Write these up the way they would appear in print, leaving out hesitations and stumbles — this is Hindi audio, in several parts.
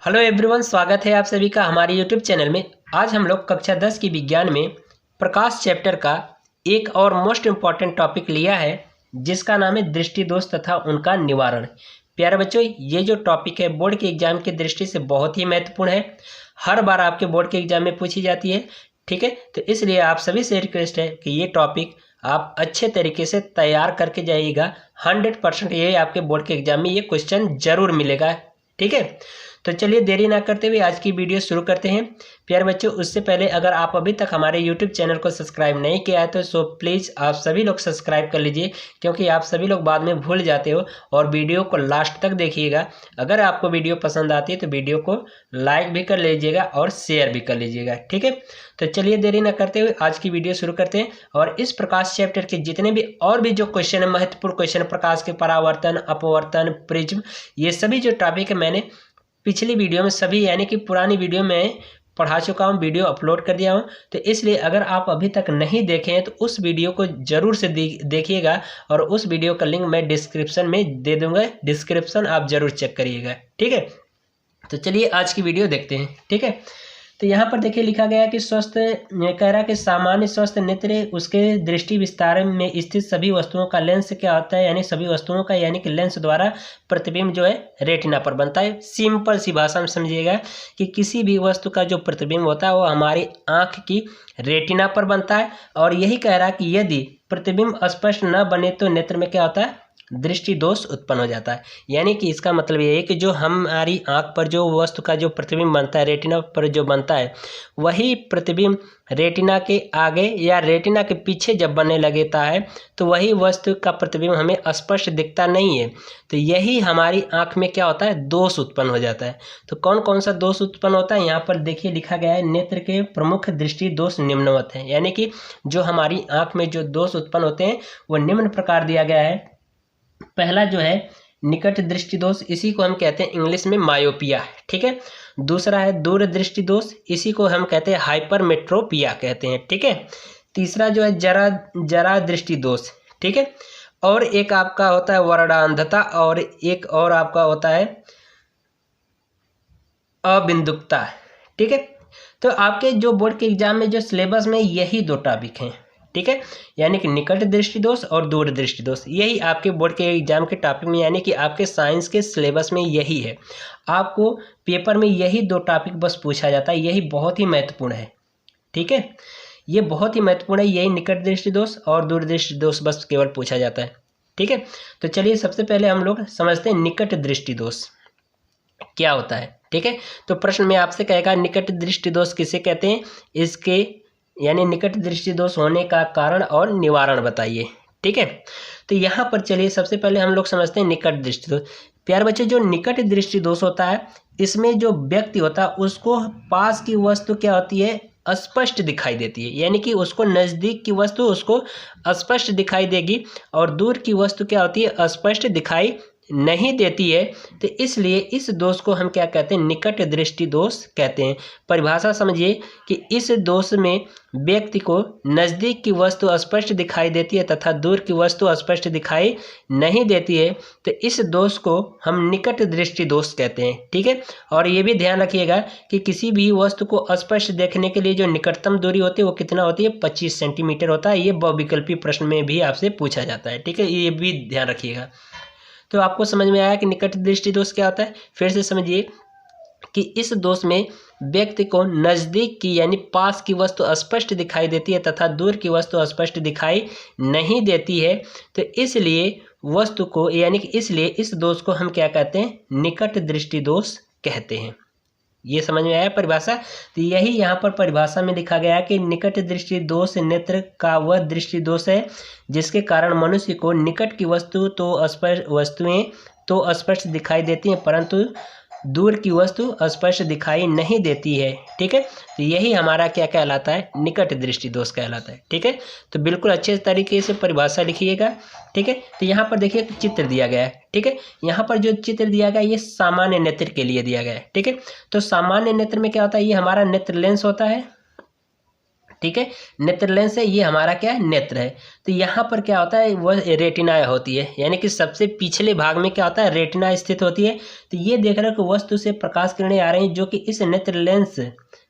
हेलो एवरीवन, स्वागत है आप सभी का हमारे यूट्यूब चैनल में। आज हम लोग कक्षा 10 की विज्ञान में प्रकाश चैप्टर का एक और मोस्ट इम्पॉर्टेंट टॉपिक लिया है, जिसका नाम है दृष्टि दोष तथा उनका निवारण। प्यारे बच्चों, ये जो टॉपिक है बोर्ड के एग्जाम की दृष्टि से बहुत ही महत्वपूर्ण है। हर बार आपके बोर्ड के एग्जाम में पूछी जाती है, ठीक है। तो इसलिए आप सभी से रिक्वेस्ट है कि ये टॉपिक आप अच्छे तरीके से तैयार करके जाइएगा। 100% ये आपके बोर्ड के एग्जाम में ये क्वेश्चन जरूर मिलेगा, ठीक है। तो चलिए देरी ना करते हुए आज की वीडियो शुरू करते हैं। प्यारे बच्चों, उससे पहले अगर आप अभी तक हमारे यूट्यूब चैनल को सब्सक्राइब नहीं किया है तो सो प्लीज़ आप सभी लोग सब्सक्राइब कर लीजिए, क्योंकि आप सभी लोग बाद में भूल जाते हो। और वीडियो को लास्ट तक देखिएगा। अगर आपको वीडियो पसंद आती है तो वीडियो को लाइक भी कर लीजिएगा और शेयर भी कर लीजिएगा, ठीक है। तो चलिए देरी ना करते हुए आज की वीडियो शुरू करते हैं। और इस प्रकाश चैप्टर के जितने भी और भी जो क्वेश्चन है, महत्वपूर्ण क्वेश्चन, प्रकाश के परावर्तन, अपवर्तन, प्रिज्म, ये सभी जो टॉपिक है मैंने पिछली वीडियो में सभी यानी कि पुरानी वीडियो में पढ़ा चुका हूँ, वीडियो अपलोड कर दिया हूँ। तो इसलिए अगर आप अभी तक नहीं देखे हैं तो उस वीडियो को ज़रूर से देखिएगा। और उस वीडियो का लिंक मैं डिस्क्रिप्शन में दे दूंगा, डिस्क्रिप्शन आप ज़रूर चेक करिएगा, ठीक है। तो चलिए आज की वीडियो देखते हैं, ठीक है। तो यहाँ पर देखिए लिखा गया कि स्वस्थ कह रहा कि सामान्य स्वस्थ नेत्र उसके दृष्टि विस्तार में स्थित सभी वस्तुओं का लेंस क्या होता है, यानी सभी वस्तुओं का यानी कि लेंस द्वारा प्रतिबिंब जो है रेटिना पर बनता है। सिंपल सी भाषा में समझिएगा कि किसी भी वस्तु का जो प्रतिबिंब होता है वो हमारी आँख की रेटिना पर बनता है। और यही कह रहा कि यदि प्रतिबिंब स्पष्ट न बने तो नेत्र में क्या होता है, दृष्टि दोष उत्पन्न हो जाता है। यानी कि इसका मतलब ये है कि जो हमारी आंख पर जो वस्तु का जो प्रतिबिंब बनता है, रेटिना पर जो बनता है, वही प्रतिबिंब रेटिना के आगे या रेटिना के पीछे जब बनने लगता है तो वही वस्तु का प्रतिबिंब हमें स्पष्ट दिखता नहीं है। तो यही हमारी आंख में क्या होता है, दोष उत्पन्न हो जाता है। तो कौन कौन सा दोष उत्पन्न होता है, यहाँ पर देखिए लिखा गया है नेत्र के प्रमुख दृष्टि दोष निम्नवत हैं। यानी कि जो हमारी आंख में जो दोष उत्पन्न होते हैं वो निम्न प्रकार दिया गया है। पहला जो है निकट दृष्टि दोष, इसी को हम कहते हैं इंग्लिश में मायोपिया, ठीक है। दूसरा है दूर दृष्टि दोष, इसी को हम कहते हैं हाइपरमेट्रोपिया कहते हैं, ठीक है। तीसरा जो है जरा दृष्टि दोष, ठीक है। और एक आपका होता है वर्णांधता, और एक और आपका होता है अबिंदुकता, ठीक है। तो आपके जो बोर्ड के एग्जाम में जो सिलेबस में यही दो टॉपिक हैं, ठीक है। यानी कि निकट दृष्टि दोष और दूर दृष्टि दोष, यही आपके बोर्ड के एग्जाम के टॉपिक में यानी कि आपके साइंस के सिलेबस में यही है। आपको पेपर में यही दो टॉपिक बस पूछा जाता है, यही बहुत ही महत्वपूर्ण है, ठीक है। ये बहुत ही महत्वपूर्ण है, यही निकट दृष्टि दोष और दूर दृष्टि दोष बस केवल पूछा जाता है, ठीक है। तो चलिए सबसे पहले हम लोग समझते हैं निकट दृष्टि दोष क्या होता है, ठीक है। तो प्रश्न में आपसे कहेगा निकट दृष्टि दोष किसे कहते हैं, इसके यानी निकट दृष्टि दोष होने का कारण और निवारण बताइए, ठीक है। तो यहाँ पर चलिए सबसे पहले हम लोग समझते हैं निकट दृष्टि दोष। प्यारे बच्चे, जो निकट दृष्टि दोष होता है इसमें जो व्यक्ति होता है उसको पास की वस्तु क्या होती है, स्पष्ट दिखाई देती है। यानी कि उसको नज़दीक की वस्तु उसको स्पष्ट दिखाई देगी और दूर की वस्तु क्या होती है, अस्पष्ट दिखाई नहीं देती है। तो इसलिए इस दोष को हम क्या कहते हैं, निकट दृष्टि दोष कहते हैं। परिभाषा समझिए कि इस दोष में व्यक्ति को नज़दीक की वस्तु स्पष्ट दिखाई देती है तथा दूर की वस्तु स्पष्ट दिखाई नहीं देती है। तो इस दोष को हम निकट दृष्टि दोष कहते हैं, ठीक है। और ये भी ध्यान रखिएगा कि किसी भी वस्तु को स्पष्ट देखने के लिए जो निकटतम दूरी होती है वो कितना होती है, 25 सेंटीमीटर होता है। ये बहुविकल्पी प्रश्न में भी आपसे पूछा जाता है, ठीक है। ये भी ध्यान रखिएगा। तो आपको समझ में आया कि निकट दृष्टि दोष क्या होता है। फिर से समझिए कि इस दोष में व्यक्ति को नज़दीक की यानी पास की वस्तु स्पष्ट दिखाई देती है तथा दूर की वस्तु स्पष्ट दिखाई नहीं देती है। तो इसलिए वस्तु को यानी कि इसलिए इस दोष को हम क्या कहते हैं, निकट दृष्टि दोष कहते हैं। ये समझ में आया परिभाषा। तो यही यहाँ पर परिभाषा में लिखा गया है कि निकट दृष्टि दोष नेत्र का वह दृष्टि दोष है जिसके कारण मनुष्य को निकट की वस्तुएं तो स्पष्ट दिखाई देती हैं परंतु दूर की वस्तु स्पष्ट दिखाई नहीं देती है, ठीक है। तो यही हमारा क्या कहलाता है, निकट दृष्टि दोष कहलाता है, ठीक है। तो बिल्कुल अच्छे तरीके से परिभाषा लिखिएगा, ठीक है। तो यहाँ पर देखिए चित्र दिया गया है, ठीक है। यहाँ पर जो चित्र दिया गया है ये सामान्य नेत्र के लिए दिया गया है, ठीक है। तो सामान्य नेत्र में क्या होता है, ये हमारा नेत्र लेंस होता है, ठीक है, नेत्र लेंस है, ये हमारा क्या है, नेत्र है। तो यहाँ पर क्या होता है, वह रेटिना होती है, यानी कि सबसे पिछले भाग में क्या होता है, रेटिना स्थित होती है। तो ये देख रहे हो कि वस्तु से प्रकाश किरणें आ रही हैं जो कि इस नेत्र लेंस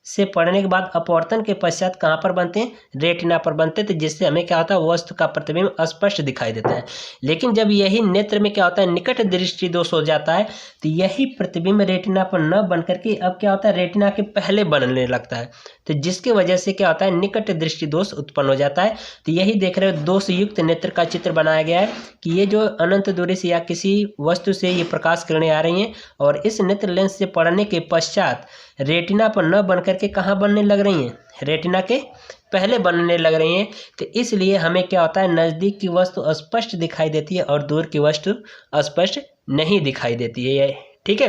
से पड़ने के बाद अपवर्तन के पश्चात कहाँ पर बनते हैं, रेटिना पर बनते हैं। तो जिससे हमें क्या होता है, वस्तु का प्रतिबिंब स्पष्ट दिखाई देता है। लेकिन जब यही नेत्र में क्या होता है, निकट दृष्टि दोष हो जाता है, तो यही प्रतिबिंब रेटिना पर न बन करके अब क्या होता है, रेटिना के पहले बनने लगता है। तो जिसकी वजह से क्या होता है, निकट दृष्टि दोष उत्पन्न हो जाता है। तो यही देख रहे हो दोष युक्त नेत्र का चित्र बनाया गया है कि ये जो अनंत दूरी से या किसी वस्तु से ये प्रकाश किरणें आ रही हैं और इस नेत्र लेंस से पड़ने के पश्चात रेटिना पर न बन करके कहाँ बनने लग रही हैं, रेटिना के पहले बनने लग रही हैं। तो इसलिए हमें क्या होता है, नज़दीक की वस्तु स्पष्ट दिखाई देती है और दूर की वस्तु स्पष्ट नहीं दिखाई देती है। ठीक है,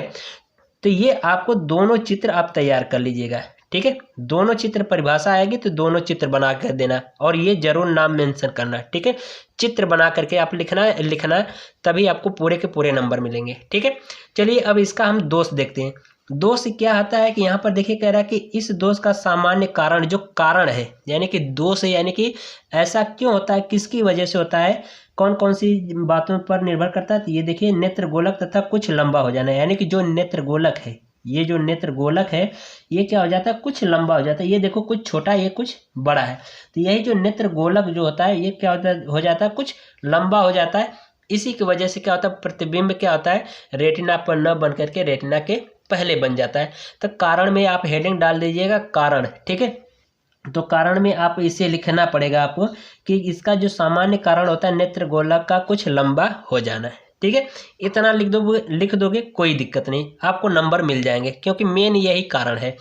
तो ये आपको दोनों चित्र आप तैयार कर लीजिएगा। ठीक है, दोनों चित्र परिभाषा आएगी तो दोनों चित्र बना कर देना और ये जरूर नाम मेंशन करना। ठीक है, चित्र बना करके आप लिखना तभी आपको पूरे के पूरे नंबर मिलेंगे। ठीक है, चलिए अब इसका हम दोष देखते हैं। दोष क्या आता है कि यहाँ पर देखिए कह रहा है कि इस दोष का सामान्य कारण, जो कारण है यानी कि दोष है, यानी कि ऐसा क्यों होता है, किसकी वजह से होता है, कौन कौन सी बातों पर निर्भर करता है। तो ये देखिए नेत्र गोलक तथा कुछ लंबा हो जाना है, यानी कि जो नेत्र गोलक है, ये जो नेत्र गोलक है ये क्या हो जाता है, कुछ लंबा हो जाता है। ये देखो कुछ छोटा, ये कुछ बड़ा है। तो यही जो नेत्र गोलक जो होता है ये क्या हो जाता है, कुछ लंबा हो जाता है। इसी की वजह से क्या होता है, प्रतिबिंब क्या होता है, रेटिना पर न बन करके रेटिना के पहले बन जाता है। तो कारण में आप हेडिंग डाल दीजिएगा कारण। ठीक है, तो कारण में आप इसे लिखना पड़ेगा आपको कि इसका जो सामान्य कारण होता है नेत्र गोलक का कुछ लंबा हो जाना है। ठीक है, इतना लिख दोगे कोई दिक्कत नहीं, आपको नंबर मिल जाएंगे क्योंकि मेन यही कारण है।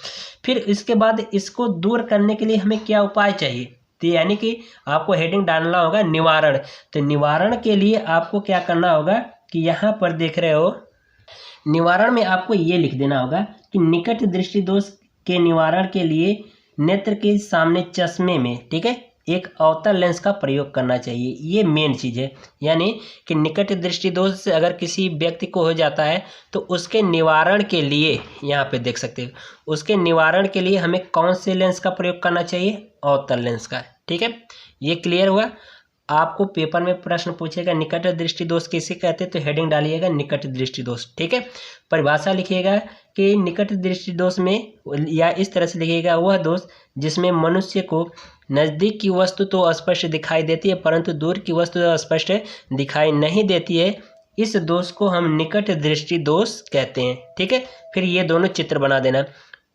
फिर इसके बाद इसको दूर करने के लिए हमें क्या उपाय चाहिए, तो यानी कि आपको हेडिंग डालना होगा निवारण। तो निवारण के लिए आपको क्या करना होगा कि यहाँ पर देख रहे हो, निवारण में आपको ये लिख देना होगा कि निकट दृष्टि दोष के निवारण के लिए नेत्र के सामने चश्मे में, ठीक है, एक अवतल लेंस का प्रयोग करना चाहिए। ये मेन चीज़ है, यानी कि निकट दृष्टि दोष से अगर किसी व्यक्ति को हो जाता है तो उसके निवारण के लिए यहाँ पे देख सकते हो, उसके निवारण के लिए हमें कौन से लेंस का प्रयोग करना चाहिए, अवतल लेंस का। ठीक है, ये क्लियर हुआ। आपको पेपर में प्रश्न पूछेगा निकट दृष्टि दोष किसे कहते हैं, तो हेडिंग डालिएगा निकट दृष्टि दोष। ठीक है, परिभाषा लिखिएगा कि निकट दृष्टि दोष में, या इस तरह से लिखिएगा, वह दोष जिसमें मनुष्य को नज़दीक की वस्तु तो स्पष्ट दिखाई देती है परंतु दूर की वस्तु स्पष्ट दिखाई नहीं देती है, इस दोष को हम निकट दृष्टि दोष कहते हैं। ठीक है, फिर ये दोनों चित्र बना देना।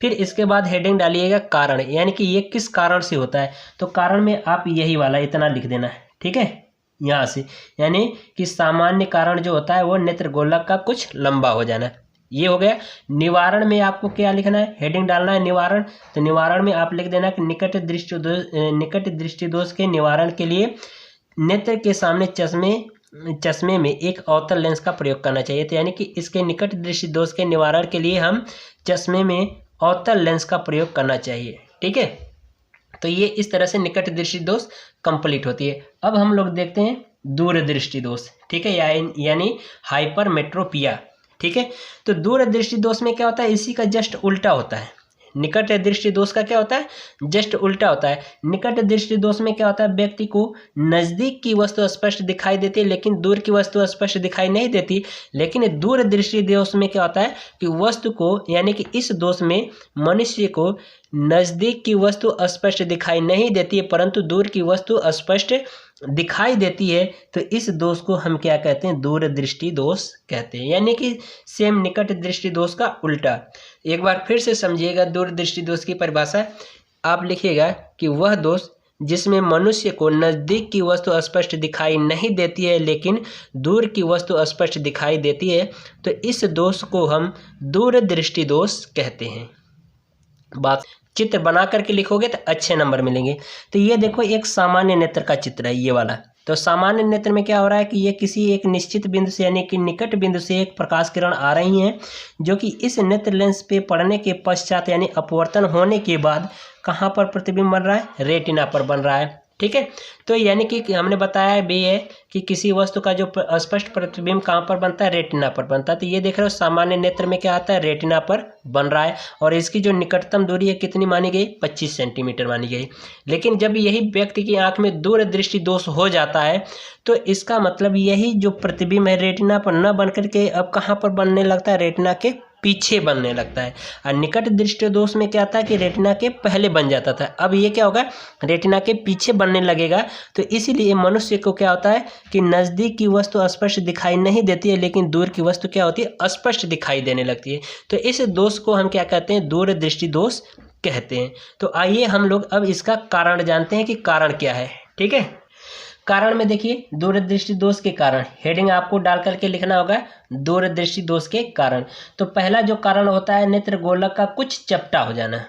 फिर इसके बाद हेडिंग डालिएगा कारण, यानी कि ये किस कारण से होता है। तो कारण में आप यही वाला इतना लिख देना है। ठीक है, यहाँ से यानी कि सामान्य कारण जो होता है वो नेत्र गोलक का कुछ लंबा हो जाना, ये हो गया। निवारण में आपको क्या लिखना है, हेडिंग डालना है निवारण। तो निवारण में आप लिख देना कि निकट दृष्टि दोष के निवारण के लिए नेत्र के सामने चश्मे में एक अवतल लेंस का प्रयोग करना चाहिए। तो यानी कि इसके निकट दृष्टि दोष के निवारण के लिए हम चश्मे में अवतल लेंस का प्रयोग करना चाहिए। ठीक है, तो ये इस तरह से निकट दृष्टि दोष कंप्लीट होती है। अब हम लोग देखते हैं दूर दृष्टि दोष। ठीक है, यानी हाइपरमेट्रोपिया। ठीक है, तो दूर दृष्टि दोष में क्या होता है, इसी का जस्ट उल्टा होता है। निकट दृष्टि दोष का क्या होता है, जस्ट उल्टा होता है। निकट दृष्टि दोष में क्या होता है, व्यक्ति को नज़दीक की वस्तु स्पष्ट दिखाई देती है लेकिन दूर की वस्तु स्पष्ट दिखाई नहीं देती। लेकिन दूर दृष्टि दोष में क्या होता है कि वस्तु को, यानी कि इस दोष में मनुष्य को नज़दीक की वस्तु स्पष्ट दिखाई नहीं देती है परंतु दूर की वस्तु स्पष्ट दिखाई देती है। तो इस दोष को हम क्या कहते हैं, दूर दृष्टि दोष कहते हैं, यानी कि सेम निकट दृष्टि दोष का उल्टा। एक बार फिर से समझिएगा दूर दृष्टि दोष की परिभाषा। आप लिखिएगा कि वह दोष जिसमें मनुष्य को नज़दीक की वस्तु स्पष्ट दिखाई नहीं देती है लेकिन दूर की वस्तु स्पष्ट दिखाई देती है, तो इस दोष को हम दूर दृष्टि दोष कहते हैं। बात चित्र बना करके लिखोगे तो अच्छे नंबर मिलेंगे। तो ये देखो एक सामान्य नेत्र का चित्र है, ये वाला। तो सामान्य नेत्र में क्या हो रहा है कि ये किसी एक निश्चित बिंदु से, यानी कि निकट बिंदु से एक प्रकाश किरण आ रही हैं जो कि इस नेत्र लेंस पे पड़ने के पश्चात, यानी अपवर्तन होने के बाद कहाँ पर प्रतिबिंब बन रहा है, रेटिना पर बन रहा है। ठीक है। तो यानी कि हमने बताया भी है कि किसी वस्तु का जो स्पष्ट प्रतिबिंब कहाँ पर बनता है, रेटिना पर बनता है। तो ये देख रहे हो सामान्य नेत्र में क्या आता है, रेटिना पर बन रहा है और इसकी जो निकटतम दूरी है कितनी मानी गई, 25 सेंटीमीटर मानी गई। लेकिन जब यही व्यक्ति की आंख में दूरदृष्टि दोष हो जाता है तो इसका मतलब यही जो प्रतिबिंब है रेटिना पर न बन करके अब कहाँ पर बनने लगता है, रेटिना के पीछे बनने लगता है। और निकट दृष्टि दोष में क्या था कि रेटिना के पहले बन जाता था, अब ये क्या होगा, रेटिना के पीछे बनने लगेगा। तो इसीलिए मनुष्य को क्या होता है कि नज़दीक की वस्तु स्पष्ट दिखाई नहीं देती है, लेकिन दूर की वस्तु क्या होती है, स्पष्ट दिखाई देने लगती है। तो इस दोष को हम क्या कहते हैं, दूरदृष्टि दोष कहते हैं। तो आइए हम लोग अब इसका कारण जानते हैं कि कारण क्या है। ठीक है, कारण में देखिए दूरदृष्टि दोष के कारण, हेडिंग आपको डाल करके लिखना होगा दूरदृष्टि दोष के कारण। तो पहला जो कारण होता है नेत्र गोलक का कुछ चपटा हो जाना।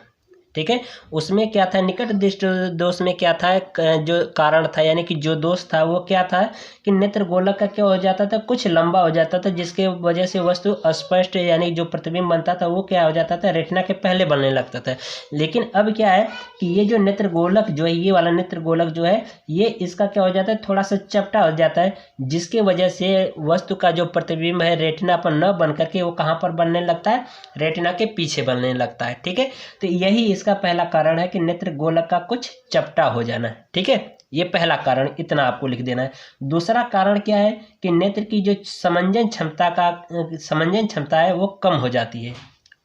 ठीक है, उसमें क्या था, निकट दृष्टि दोष में क्या था, जो कारण था यानी कि जो दोष था वो क्या था कि नेत्र गोलक का क्या हो जाता था, कुछ लंबा हो जाता था, जिसके वजह से वस्तु स्पष्ट यानी जो प्रतिबिंब बनता था वो क्या हो जाता था, रेटिना के पहले बनने लगता था। लेकिन अब क्या है कि ये जो नेत्र गोलक जो है, ये वाला नेत्र गोलक जो है, ये इसका क्या हो जाता है, थोड़ा सा चपटा हो जाता है, जिसके वजह से वस्तु का जो प्रतिबिंब है रेटिना पर न बन करके वो कहाँ पर बनने लगता है, रेटिना के पीछे बनने लगता है। ठीक है, तो यही इसका पहला कारण है कि नेत्र गोलक का कुछ चपटा हो जाना। ठीक है, ये पहला कारण, इतना आपको लिख देना है। दूसरा कारण क्या है कि नेत्र की जो समंजन क्षमता है वो कम हो जाती है।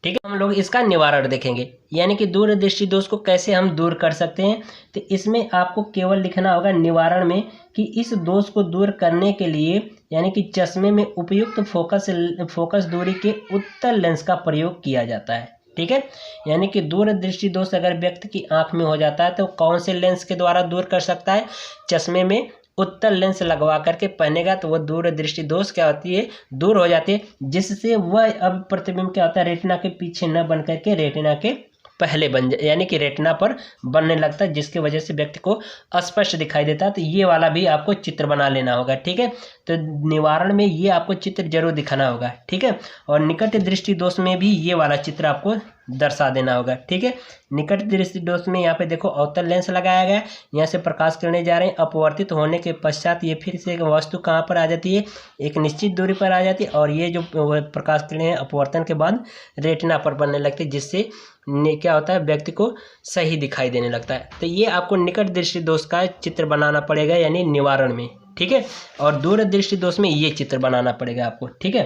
ठीक है, हम लोग इसका निवारण देखेंगे, यानी कि दूरदृष्टि दोष को कैसे हम दूर कर सकते हैं। तो इसमें आपको केवल लिखना होगा निवारण में कि इस दोष को दूर करने के लिए यानी कि चश्मे में उपयुक्त फोकस दूरी के उत्तल लेंस का प्रयोग किया जाता है। ठीक है, यानी कि दूरदृष्टि दोष अगर व्यक्ति की आंख में हो जाता है तो कौन से लेंस के द्वारा दूर कर सकता है, चश्मे में उत्तल लेंस लगवा करके पहनेगा तो वह दूरदृष्टि दोष क्या होती है, दूर हो जाती है, जिससे वह अब प्रतिबिंब क्या होता है, रेटिना के पीछे न बन करके रेटिना के पहले बन जाए यानी कि रेटिना पर बनने लगता है, जिसके वजह से व्यक्ति को स्पष्ट दिखाई देता है। तो ये वाला भी आपको चित्र बना लेना होगा। ठीक है, तो निवारण में ये आपको चित्र जरूर दिखाना होगा। ठीक है, और निकट दृष्टि दोष में भी ये वाला चित्र आपको दर्शा देना होगा। ठीक है, निकट दृष्टि दोष में यहाँ पे देखो अवतल लेंस लगाया गया, यहाँ से प्रकाश किरणें जा रहे हैं, अपवर्तित होने के पश्चात ये फिर से वस्तु कहाँ पर आ जाती है, एक निश्चित दूरी पर आ जाती है, और ये जो प्रकाश किरणें अपवर्तन के बाद रेटिना पर बनने लगती है, जिससे क्या होता है, व्यक्ति को सही दिखाई देने लगता है। तो ये आपको निकट दृष्टि दोष का चित्र बनाना पड़ेगा यानी निवारण में। ठीक है, और दूरदृष्टि दोष में ये चित्र बनाना पड़ेगा आपको। ठीक है,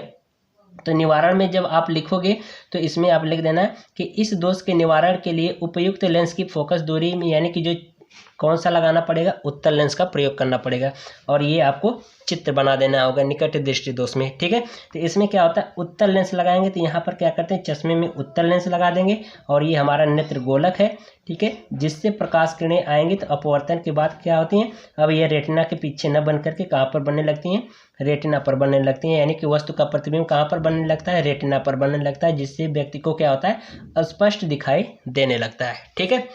तो निवारण में जब आप लिखोगे तो इसमें आप लिख देना कि इस दोष के निवारण के लिए उपयुक्त लेंस की फोकस दूरी में यानी कि जो कौन सा लगाना पड़ेगा, उत्तल लेंस का प्रयोग करना पड़ेगा, और ये आपको चित्र बना देना होगा निकट दृष्टि दोष में। ठीक है, तो इसमें क्या होता है, उत्तल लेंस लगाएंगे तो यहाँ पर क्या करते हैं, चश्मे में उत्तल लेंस लगा देंगे, और ये हमारा नेत्र गोलक है। ठीक है, जिससे प्रकाश किरणें आएंगी तो अपवर्तन के बाद क्या होती हैं, अब ये रेटिना के पीछे न बन करके कहाँ पर बनने लगती हैं, रेटिना पर बनने लगती हैं, यानी कि वस्तु का प्रतिबिंब कहाँ पर बनने लगता है, रेटिना पर बनने लगता है, जिससे व्यक्ति को क्या होता है, स्पष्ट दिखाई देने लगता है। ठीक है,